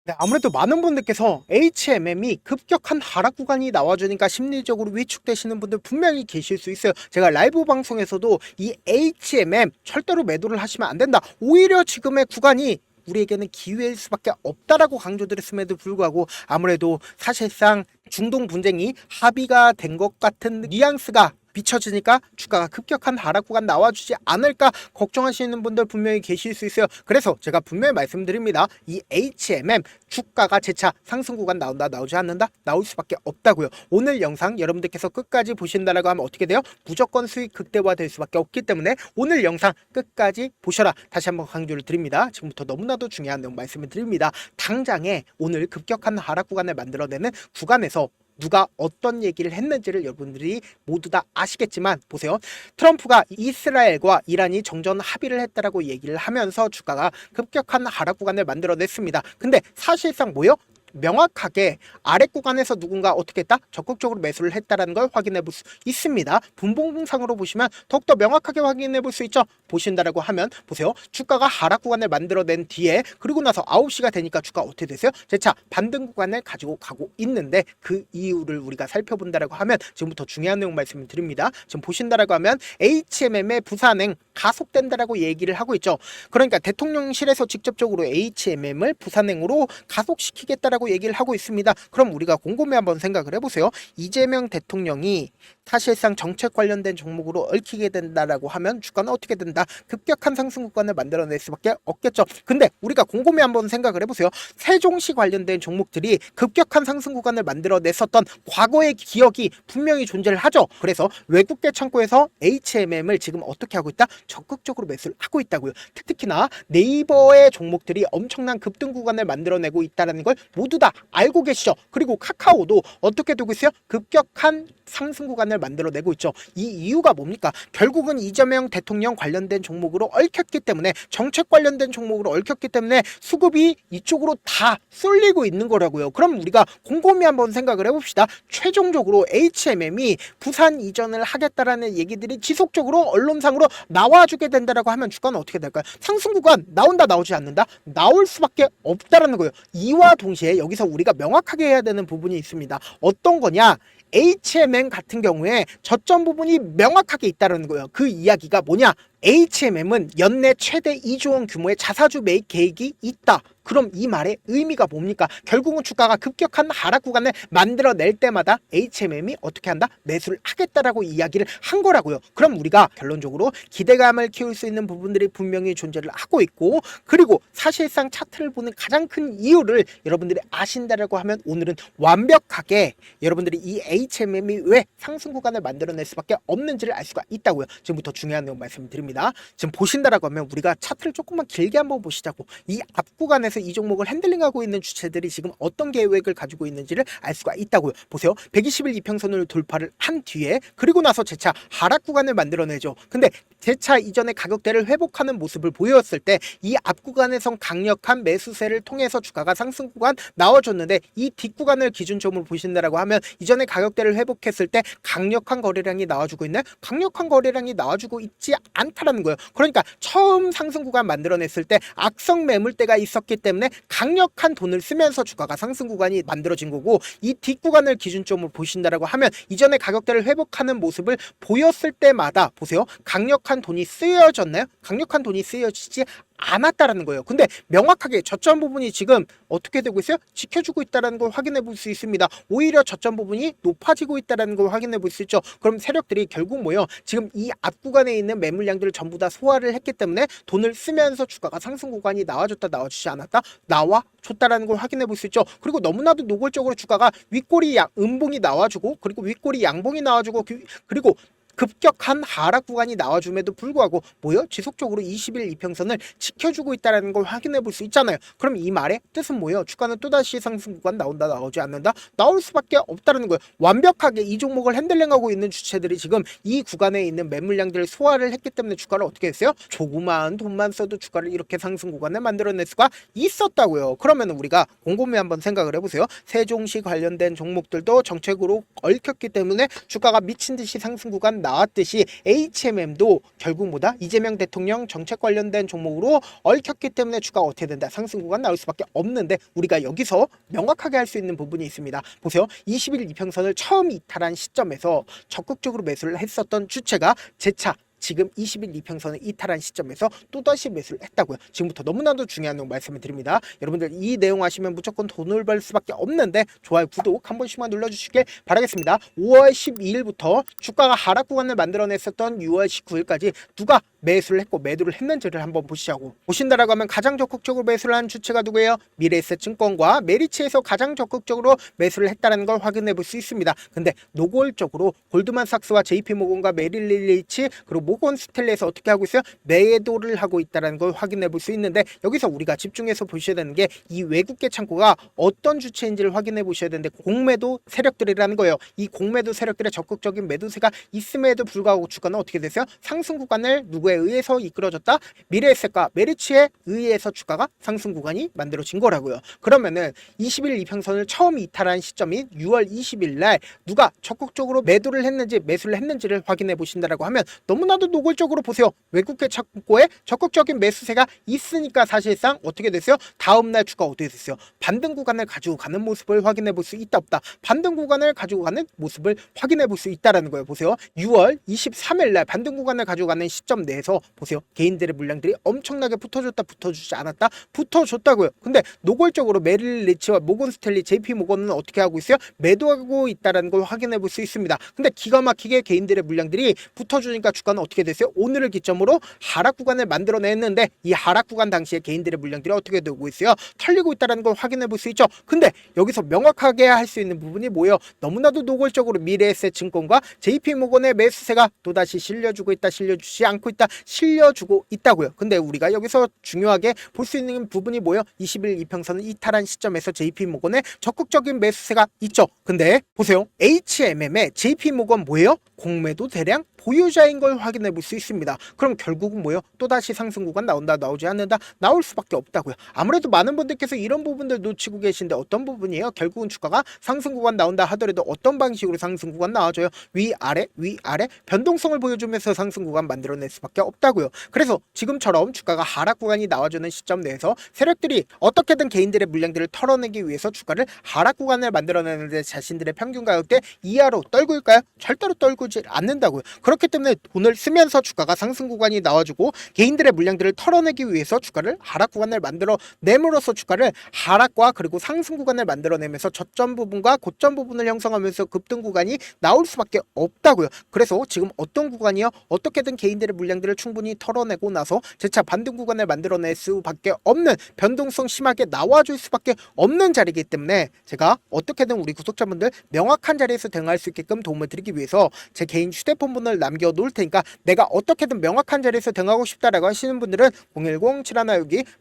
네, 아무래도 많은 분들께서 HMM이 급격한 하락 구간이 나와주니까 심리적으로 위축되시는 분들 분명히 계실 수 있어요. 제가 라이브 방송에서도 이 HMM 절대로 매도를 하시면 안 된다. 오히려 지금의 구간이 우리에게는 기회일 수밖에 없다라고 강조드렸음에도 불구하고 아무래도 사실상 중동 분쟁이 합의가 된 것 같은 뉘앙스가 비춰지니까 주가가 급격한 하락 구간 나와주지 않을까 걱정하시는 분들 분명히 계실 수 있어요. 그래서 제가 분명히 말씀드립니다. 이 HMM 주가가 재차 상승 구간 나온다 나오지 않는다 나올 수밖에 없다고요. 오늘 영상 여러분들께서 끝까지 보신다라고 하면 어떻게 돼요? 무조건 수익 극대화될 수밖에 없기 때문에 오늘 영상 끝까지 보셔라. 다시 한번 강조를 드립니다. 지금부터 너무나도 중요한 내용 말씀을 드립니다. 당장에 오늘 급격한 하락 구간을 만들어내는 구간에서 누가 어떤 얘기를 했는지를 여러분들이 모두 다 아시겠지만 보세요. 트럼프가 이스라엘과 이란이 정전 합의를 했다라고 얘기를 하면서 주가가 급격한 하락 구간을 만들어냈습니다. 근데 사실상 뭐요? 명확하게 아래 구간에서 누군가 어떻게 했다? 적극적으로 매수를 했다라는 걸 확인해 볼 수 있습니다. 분봉상으로 보시면 더욱더 명확하게 확인해 볼 수 있죠. 보신다라고 하면 보세요. 주가가 하락 구간을 만들어낸 뒤에 그리고 나서 9시가 되니까 주가 어떻게 되세요? 재차 반등 구간을 가지고 가고 있는데 그 이유를 우리가 살펴본다라고 하면 지금부터 중요한 내용 말씀을 드립니다. 지금 보신다라고 하면 HMM의 부산행 가속된다라고 얘기를 하고 있죠. 그러니까 대통령실에서 직접적으로 HMM을 부산행으로 가속시키겠다라고 얘기를 하고 있습니다. 그럼 우리가 곰곰이 한번 생각을 해보세요. 이재명 대통령이 사실상 정책 관련된 종목으로 얽히게 된다라고 하면 주가는 어떻게 된다? 급격한 상승 구간을 만들어낼 수밖에 없겠죠. 근데 우리가 곰곰이 한번 생각을 해보세요. 세종시 관련된 종목들이 급격한 상승 구간을 만들어냈었던 과거의 기억이 분명히 존재를 하죠. 그래서 외국계 창고에서 HMM을 지금 어떻게 하고 있다? 적극적으로 매수를 하고 있다고요. 특히나 네이버의 종목들이 엄청난 급등 구간을 만들어내고 있다는 걸 모두 다 알고 계시죠. 그리고 카카오도 어떻게 되고 있어요? 급격한 상승 구간을 만들어내고 있죠. 이 이유가 뭡니까? 결국은 이재명 대통령 관련된 종목으로 얽혔기 때문에 정책 관련된 종목으로 얽혔기 때문에 수급이 이쪽으로 다 쏠리고 있는 거라고요. 그럼 우리가 곰곰이 한번 생각을 해봅시다. 최종적으로 HMM이 부산 이전을 하겠다라는 얘기들이 지속적으로 언론상으로 나와주게 된다라고 하면 주가는 어떻게 될까요? 상승 구간 나온다 나오지 않는다? 나올 수밖에 없다라는 거예요. 이와 동시에 여기서 우리가 명확하게 해야 되는 부분이 있습니다. 어떤 거냐? HMM 같은 경우에 저점 부분이 명확하게 있다는 거예요. 그 이야기가 뭐냐? HMM은 연내 최대 2조 원 규모의 자사주 매입 계획이 있다. 그럼 이 말의 의미가 뭡니까? 결국은 주가가 급격한 하락 구간을 만들어낼 때마다 HMM이 어떻게 한다? 매수를 하겠다라고 이야기를 한 거라고요. 그럼 우리가 결론적으로 기대감을 키울 수 있는 부분들이 분명히 존재를 하고 있고 그리고 사실상 차트를 보는 가장 큰 이유를 여러분들이 아신다라고 하면 오늘은 완벽하게 여러분들이 이 HMM이 왜 상승 구간을 만들어낼 수밖에 없는지를 알 수가 있다고요. 지금부터 중요한 내용 말씀드립니다. 지금 보신다라고 하면 우리가 차트를 조금만 길게 한번 보시자고. 이 앞 구간에서 이 종목을 핸들링하고 있는 주체들이 지금 어떤 계획을 가지고 있는지를 알 수가 있다고요. 보세요. 120일 이평선을 돌파를 한 뒤에 그리고 나서 재차 하락 구간을 만들어내죠. 근데 재차 이전의 가격대를 회복하는 모습을 보였을 때 이 앞 구간에선 강력한 매수세를 통해서 주가가 상승 구간 나와줬는데 이 뒷구간을 기준점으로 보신다라고 하면 이전의 가격대를 회복했을 때 강력한 거래량이 나와주고 있는 강력한 거래량이 나와주고 있지 않다라는 거예요. 그러니까 처음 상승 구간 만들어냈을 때 악성 매물대가 있었기 때문에 강력한 돈을 쓰면서 주가가 상승 구간이 만들어진 거고 이 뒷구간을 기준점으로 보신다라고 하면 이전의 가격대를 회복하는 모습을 보였을 때마다 보세요. 강력한 돈이 쓰여졌나요? 강력한 돈이 쓰여지지 않았다라는 거예요. 근데 명확하게 저점 부분이 지금 어떻게 되고 있어요? 지켜주고 있다는 걸 확인해 볼 수 있습니다. 오히려 저점 부분이 높아지고 있다는 걸 확인해 볼 수 있죠. 그럼 세력들이 결국 뭐예요? 지금 이 앞 구간에 있는 매물량들을 전부 다 소화를 했기 때문에 돈을 쓰면서 주가가 상승 구간이 나와줬다 나와주지 않았다 나와줬다라는 걸 확인해 볼 수 있죠. 그리고 너무나도 노골적으로 주가가 윗꼬리 음봉이 나와주고 그리고 윗꼬리 양봉이 나와주고 그리고 급격한 하락 구간이 나와줌에도 불구하고 뭐요? 지속적으로 20일 이평선을 지켜주고 있다는 걸 확인해 볼 수 있잖아요. 그럼 이 말의 뜻은 뭐예요? 주가는 또다시 상승 구간 나온다 나오지 않는다? 나올 수밖에 없다는 거예요. 완벽하게 이 종목을 핸들링하고 있는 주체들이 지금 이 구간에 있는 매물량들을 소화를 했기 때문에 주가를 어떻게 했어요? 조그마한 돈만 써도 주가를 이렇게 상승 구간을 만들어낼 수가 있었다고요. 그러면 우리가 곰곰이 한번 생각을 해보세요. 세종시 관련된 종목들도 정책으로 얽혔기 때문에 주가가 미친 듯이 상승 구간 나왔듯이 HMM도 결국 뭐다? 이재명 대통령 정책 관련된 종목으로 얽혔기 때문에 주가가 어떻게 된다? 상승 구간 나올 수밖에 없는데 우리가 여기서 명확하게 할 수 있는 부분이 있습니다. 보세요. 20일 이평선을 처음 이탈한 시점에서 적극적으로 매수를 했었던 주체가 재차 지금 20일 이평선을 이탈한 시점에서 또다시 매수를 했다고요. 지금부터 너무나도 중요한 내용 말씀을 드립니다. 여러분들 이 내용 아시면 무조건 돈을 벌 수밖에 없는데 좋아요, 구독 한 번씩만 눌러주시길 바라겠습니다. 5월 12일부터 주가가 하락 구간을 만들어냈었던 6월 19일까지 누가 매수를 했고 매도를 했는지를 한번 보시자고. 보신다라고 하면 가장 적극적으로 매수를 한 주체가 누구예요? 미래에셋증권과 메리츠에서 가장 적극적으로 매수를 했다는 걸 확인해 볼 수 있습니다. 근데 노골적으로 골드만삭스와 JP모건과 메릴리치 그리고 모건 스탠리에서 어떻게 하고 있어요? 매도를 하고 있다는 걸 확인해 볼 수 있는데 여기서 우리가 집중해서 보셔야 되는 게 이 외국계 창고가 어떤 주체인지를 확인해 보셔야 되는데 공매도 세력들이라는 거예요. 이 공매도 세력들의 적극적인 매도세가 있음에도 불구하고 주가는 어떻게 됐어요? 상승 구간을 누구에 의해서 이끌어졌다? 미래에셋과 메리츠에 의해서 주가가 상승 구간이 만들어진 거라고요. 그러면은 20일 이평선을 처음 이탈한 시점인 6월 20일 날 누가 적극적으로 매도를 했는지 매수를 했는지를 확인해 보신다라고 하면 너무나도 노골적으로 보세요. 외국계 창고에 적극적인 매수세가 있으니까 사실상 어떻게 됐어요? 다음날 주가 어떻게 됐어요? 반등 구간을 가지고 가는 모습을 확인해 볼 수 있다 없다. 반등 구간을 가지고 가는 모습을 확인해 볼 수 있다라는 거예요. 보세요. 6월 23일 날 반등 구간을 가지고 가는 시점 내에서 보세요. 개인들의 물량들이 엄청나게 붙어줬다 붙어주지 않았다 붙어줬다고요. 근데 노골적으로 메릴 리치와 모건 스탠리 JP 모건은 어떻게 하고 있어요? 매도하고 있다라는 걸 확인해 볼 수 있습니다. 근데 기가 막히게 개인들의 물량들이 붙어주니까 주가는 어떻게 됐어요? 오늘을 기점으로 하락 구간을 만들어냈는데 이 하락 구간 당시에 개인들의 물량들이 어떻게 되고 있어요? 털리고 있다는 걸 확인해 볼 수 있죠. 근데 여기서 명확하게 할 수 있는 부분이 뭐예요? 너무나도 노골적으로 미래에셋 증권과 JP모건의 매수세가 또다시 실려주고 있다, 실려주지 않고 있다, 실려주고 있다고요. 근데 우리가 여기서 중요하게 볼 수 있는 부분이 뭐예요? 20일 이평선을 이탈한 시점에서 JP모건의 적극적인 매수세가 있죠. 근데 보세요. HMM의 JP모건 뭐예요? 공매도 대량 보유자인 걸 확인해 볼 수 있습니다. 그럼 결국은 뭐예요? 또다시 상승 구간 나온다, 나오지 않는다, 나올 수밖에 없다고요. 아무래도 많은 분들께서 이런 부분들 놓치고 계신데 어떤 부분이에요? 결국은 주가가 상승 구간 나온다 하더라도 어떤 방식으로 상승 구간 나와줘요? 위아래 위아래 변동성을 보여주면서 상승 구간 만들어낼 수밖에 없다고요. 그래서 지금처럼 주가가 하락 구간이 나와주는 시점 내에서 세력들이 어떻게든 개인들의 물량들을 털어내기 위해서 주가를 하락 구간을 만들어내는데 자신들의 평균 가격대 이하로 떨고 있을까요? 절대로 떨구지 않는다고요. 그렇기 때문에 돈을 쓰면서 주가가 상승 구간이 나와주고 개인들의 물량들을 털어내기 위해서 주가를 하락 구간을 만들어 내므로써 주가를 하락과 그리고 상승 구간을 만들어내면서 저점 부분과 고점 부분을 형성하면서 급등 구간이 나올 수밖에 없다고요. 그래서 지금 어떤 구간이요? 어떻게든 개인들의 물량들을 충분히 털어내고 나서 재차 반등 구간을 만들어낼 수밖에 없는 변동성 심하게 나와줄 수밖에 없는 자리이기 때문에 제가 어떻게든 우리 구독자분들 명확한 자리에서 대응할 수 있게끔 도움을 드리기 위해서 제 개인 휴대폰 번호를 남겨놓을 테니까 내가 어떻게든 명확한 자리에서 대응하고 싶다라고 하시는 분들은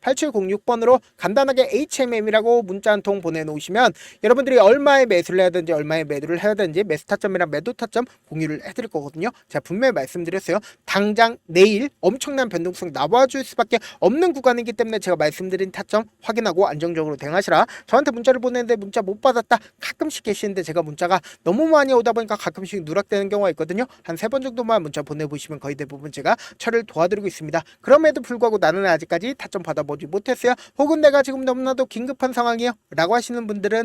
010-7162-8706번으로 간단하게 HMM이라고 문자 한 통 보내놓으시면 여러분들이 얼마에 매수를 해야 되는지 얼마에 매도를 해야 되는지 매수 타점이랑 매도 타점 공유를 해드릴 거거든요. 제가 분명히 말씀드렸어요. 당장 내일 엄청난 변동성 나와줄 수밖에 없는 구간이기 때문에 제가 말씀드린 타점 확인하고 안정적으로 대응하시라. 저한테 문자를 보내는데 문자 못 받았다 가끔씩 계시는데 제가 문자가 너무 많이 오다 보니까 가끔씩 누락되는 경우가 있거든요. 한 3번 정도만 문자 보내보시면 거의 대부분 제가 처리를 도와드리고 있습니다. 그럼에도 불구하고 나는 아직까지 타점 받아보지 못했어요. 혹은 내가 지금 너무나도 긴급한 상황이요 라고 하시는 분들은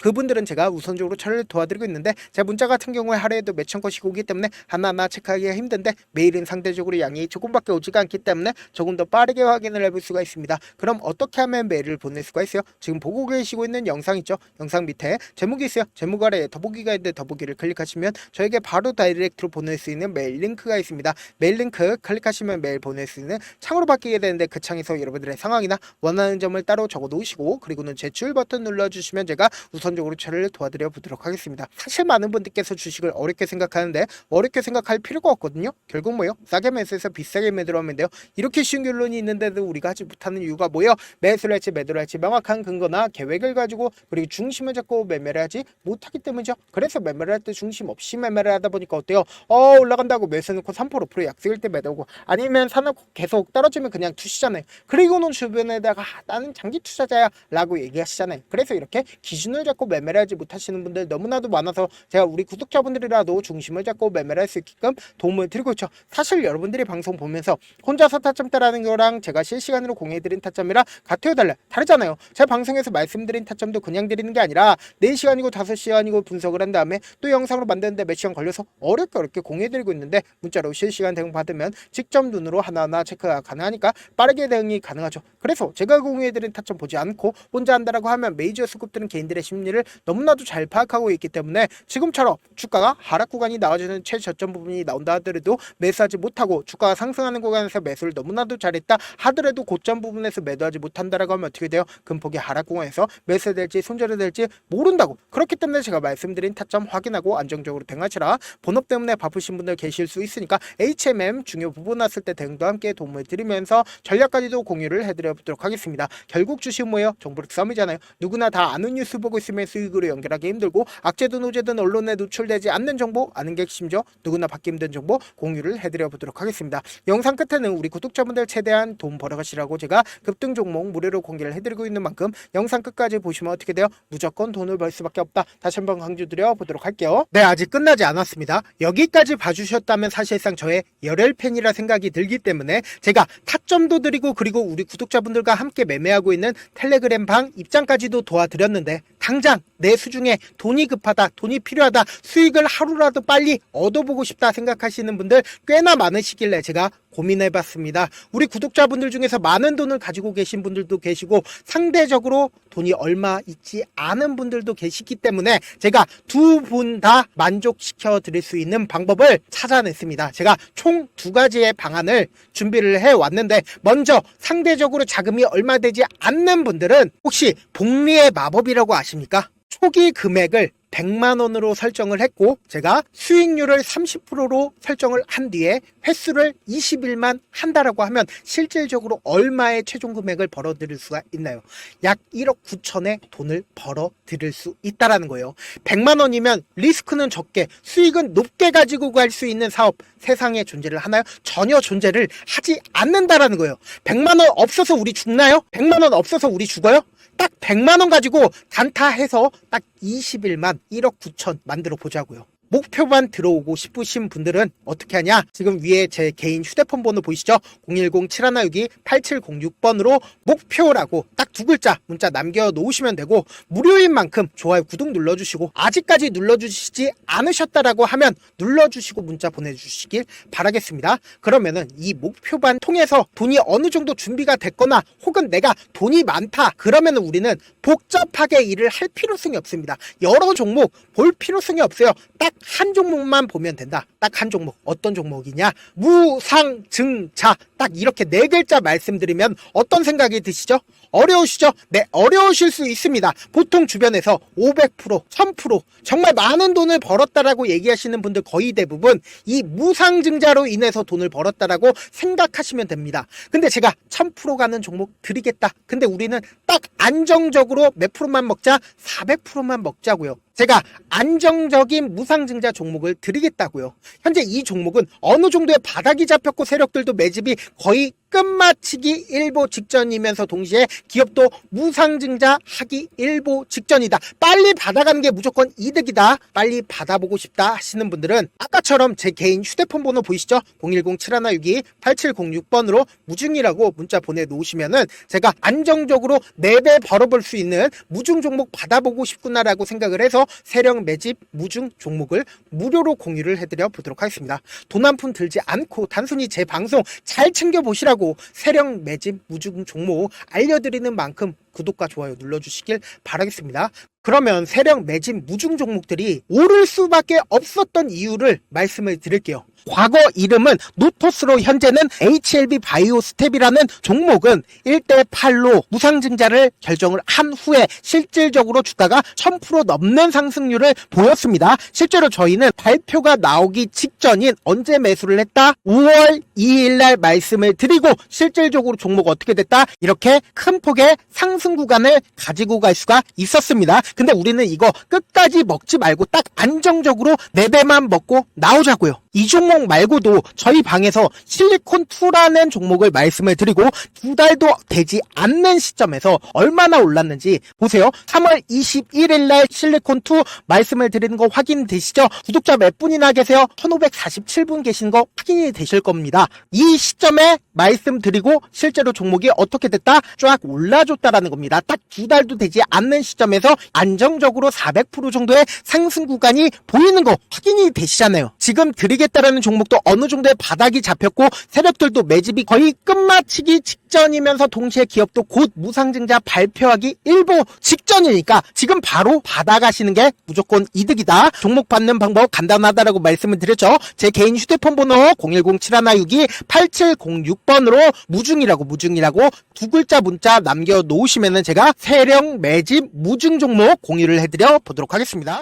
그분들은 제가 우선적으로 처리를 도와드리고 있는데 제 문자 같은 경우에 하루에도 몇천 건씩 오기 때문에 하나하나 체크하기가 힘든데 메일은 상대적으로 양이 조금밖에 오지가 않기 때문에 조금 더 빠르게 확인을 해볼 수가 있습니다. 그럼 어떻게 하면 메일을 보낼 수가 있어요? 지금 보고 계시고 있는 영상 있죠? 영상 밑에 제목이 있어요. 제목 아래에 더보기가 있는데 더보기를 클릭하시면 저에게 바로 다이렉트로 보낼 수 있는 메일 링크가 있습니다. 메일 링크 클릭하시면 메일 보낼 수 있는 창으로 바뀌게 되는데 그 창에서 여러분들의 상황이나 원하는 점을 따로 적어 놓으시고 그리고는 제출 버튼 눌러주시면 제가 우선적으로 처리를 도와드려 보도록 하겠습니다. 사실 많은 분들께서 주식을 어렵게 생각하는데 어렵게 생각할 필요가 없거든요. 결국 뭐예요? 싸게 매수해서 비싸게 매도를 하면 돼요. 이렇게 쉬운 결론이 있는데도 우리가 하지 못하는 이유가 뭐예요? 매수를 할지 매도를 할지 명확한 근거나 계획을 가지고 그리고 중심을 잡고 매매를 하지 못하기 때문이죠. 그래서 매매를 할 때 중심 없이 매매를 하다 보니까 어때요? 올라간다고 매수해놓고 사놓고 3% 5% 약속일 때 매도하고 아니면 사놓고 계속 떨어지면 그냥 투시잖아요. 그리고는 주변에다가 나는 장기 투자자야 라고 얘기하시잖아요. 그래서 이렇게 기준을 잡고 매매를 하지 못하시는 분들 너무나도 많아서 제가 우리 구독자분들이라도 중심을 잡고 매매를 할 수 있게끔 도움을 드리고 있죠. 사실 여러분들이 방송 보면서 혼자서 타점 따라는 거랑 제가 실시간으로 공유해드린 타점이랑 같아요 달라요? 다르잖아요. 제가 방송에서 말씀드린 타점도 그냥 드리는 게 아니라 4시간이고 5시간이고 분석을 한 다음에 또 영상으로 만드는데 몇 시간 걸려서 어렵게 공유해드리고 있는데 문자로 실시간 대응 받으면 직접 눈으로 하나하나 체크가 가능하니까 빠르게 대응이 가능하죠. 그래서 제가 공유해드린 타점 보지 않고 혼자 한다라고 하면 메이저 수급들은 개인들의 심리를 너무나도 잘 파악하고 있기 때문에 지금처럼 주가가 하락 구간이 나와주는 최저점 부분이 나온다 하더라도 매수하지 못하고 주가가 상승하는 구간에서 매수를 너무나도 잘했다 하더라도 고점 부분에서 매도하지 못한다라고 하면 어떻게 돼요? 금폭의 하락 구간에서 매수될지 손절이 될지 모른다고. 그렇기 때문에 제가 말씀드린 타점 확인하고 안정적으로 대응하시라. 본업 때문에 바쁘신 분들 계실 수 있으니까 HMM 중요 부분 왔을 때 대응도 함께 도움을 드리면서 전략까지도 공유를 해드려 보도록 하겠습니다. 결국 주식은 뭐예요? 정보력 싸움이잖아요. 누구나 다 아는 뉴스 보고 있으면 수익으로 연결하기 힘들고 악재든 호재든 언론에 노출되지 않는 정보 아는 게 핵심이죠. 누구나 받기 힘든 정보 공유를 해드려 보도록 하겠습니다. 영상 끝에는 우리 구독자분들 최대한 돈 벌어가시라고 제가 급등 종목 무료로 공개를 해드리고 있는 만큼 영상 끝까지 보시면 어떻게 돼요? 무조건 돈을 벌 수밖에 없다. 다시 한번 강조드려 보도록 할게요. 네, 아직 끝나지 않았습니다. 여기까지 봐주셨다면 사실상 저의 열혈 팬이라 생각이 들기 때문에 제가 타점도 드리고 그리고 우리 구독자분들과 함께 매매하고 있는 텔레그램 방 입장까지도 도와드렸는데 당장 내 수중에 돈이 급하다, 돈이 필요하다, 수익을 하루라도 빨리 얻어보고 싶다 생각하시는 분들 꽤나 많으시길래 제가 고민해봤습니다. 우리 구독자분들 중에서 많은 돈을 가지고 계신 분들도 계시고 상대적으로 돈이 얼마 있지 않은 분들도 계시기 때문에 제가 두 분 다 만족시켜 드릴 수 있는 방법을 찾아냈습니다. 제가 총 2가지의 방안을 준비를 해왔는데 먼저 상대적으로 자금이 얼마 되지 않는 분들은 혹시 복리의 마법이라고 아십니까? 초기 금액을 100만원으로 설정을 했고 제가 수익률을 30%로 설정을 한 뒤에 횟수를 20일만 한다라고 하면 실질적으로 얼마의 최종 금액을 벌어들일 수가 있나요? 약 1억 9천의 돈을 벌어들일 수 있다라는 거예요. 100만원이면 리스크는 적게 수익은 높게 가지고 갈 수 있는 사업 세상에 존재를 하나요? 전혀 존재를 하지 않는다라는 거예요. 100만원 없어서 우리 죽나요? 100만원 없어서 우리 죽어요? 딱 100만원 가지고 단타해서 딱 20일만 1억 9천 만들어 보자고요. 목표만 들어오고 싶으신 분들은 어떻게 하냐? 지금 위에 제 개인 휴대폰 번호 보이시죠? 010-7162-8706번으로 목표라고 딱 2글자 문자 남겨놓으시면 되고 무료인 만큼 좋아요 구독 눌러주시고 아직까지 눌러주시지 않으셨다라고 하면 눌러주시고 문자 보내주시길 바라겠습니다. 그러면은 이 목표반 통해서 돈이 어느 정도 준비가 됐거나 혹은 내가 돈이 많다 그러면 우리는 복잡하게 일을 할 필요성이 없습니다. 여러 종목 볼 필요성이 없어요. 딱 한 종목만 보면 된다. 딱 한 종목. 어떤 종목이냐? 무상증자. 딱 이렇게 4글자 말씀드리면 어떤 생각이 드시죠? 어려우시죠? 네, 어려우실 수 있습니다. 보통 주변에서 500%, 1000% 정말 많은 돈을 벌었다라고 얘기하시는 분들 거의 대부분 이 무상증자로 인해서 돈을 벌었다라고 생각하시면 됩니다. 근데 제가 1000% 가는 종목 드리겠다. 근데 우리는 딱 안정적으로 몇 프로만 먹자? 400%만 먹자고요. 제가 안정적인 무상증자 종목을 드리겠다고요. 현재 이 종목은 어느 정도의 바닥이 잡혔고 세력들도 매집이 거의 끝마치기 일보 직전이면서 동시에 기업도 무상증자 하기 일보 직전이다. 빨리 받아가는 게 무조건 이득이다. 빨리 받아보고 싶다 하시는 분들은 아까처럼 제 개인 휴대폰 번호 보이시죠? 010-7162-8706번으로 무중이라고 문자 보내놓으시면은 제가 안정적으로 4배 벌어볼 수 있는 무중 종목 받아보고 싶구나라고 생각을 해서 세력 매집 무중 종목을 무료로 공유를 해드려 보도록 하겠습니다. 돈 한 푼 들지 않고 단순히 제 방송 잘 챙겨보시라고 세력 매집 무중 종목 알려드리는 만큼 구독과 좋아요 눌러주시길 바라겠습니다. 그러면 세력 매집 무중 종목들이 오를 수밖에 없었던 이유를 말씀을 드릴게요. 과거 이름은 노토스로 현재는 HLB 바이오스텝이라는 종목은 1대8로 무상증자를 결정을 한 후에 실질적으로 주가가 1000% 넘는 상승률을 보였습니다. 실제로 저희는 발표가 나오기 직전인 언제 매수를 했다? 5월 2일 날 말씀을 드리고 실질적으로 종목 어떻게 됐다? 이렇게 큰 폭의 상승 상승 구간을 가지고 갈 수가 있었습니다. 근데 우리는 이거 끝까지 먹지 말고 딱 안정적으로 4배만 먹고 나오자고요. 이 종목 말고도 저희 방에서 실리콘2라는 종목을 말씀을 드리고 2달도 되지 않는 시점에서 얼마나 올랐는지 보세요. 3월 21일 날 실리콘2 말씀을 드리는 거 확인되시죠? 구독자 몇 분이나 계세요? 1547분 계신 거 확인이 되실 겁니다. 이 시점에 말씀드리고 실제로 종목이 어떻게 됐다? 쫙 올라줬다라는 겁니다. 딱 2달도 되지 않는 시점에서 안정적으로 400% 정도의 상승 구간이 보이는 거 확인이 되시잖아요. 지금 드리겠다라는 종목도 어느 정도의 바닥이 잡혔고 세력들도 매집이 거의 끝마치기 직전이면서 동시에 기업도 곧 무상증자 발표하기 일보 직전이니까 지금 바로 받아가시는 게 무조건 이득이다. 종목 받는 방법 간단하다라고 말씀을 드렸죠. 제 개인 휴대폰 번호 010-7162-8706번으로 무중이라고 두 글자 문자 남겨놓으시면은 제가 세력 매집 무중 종목 공유를 해드려 보도록 하겠습니다.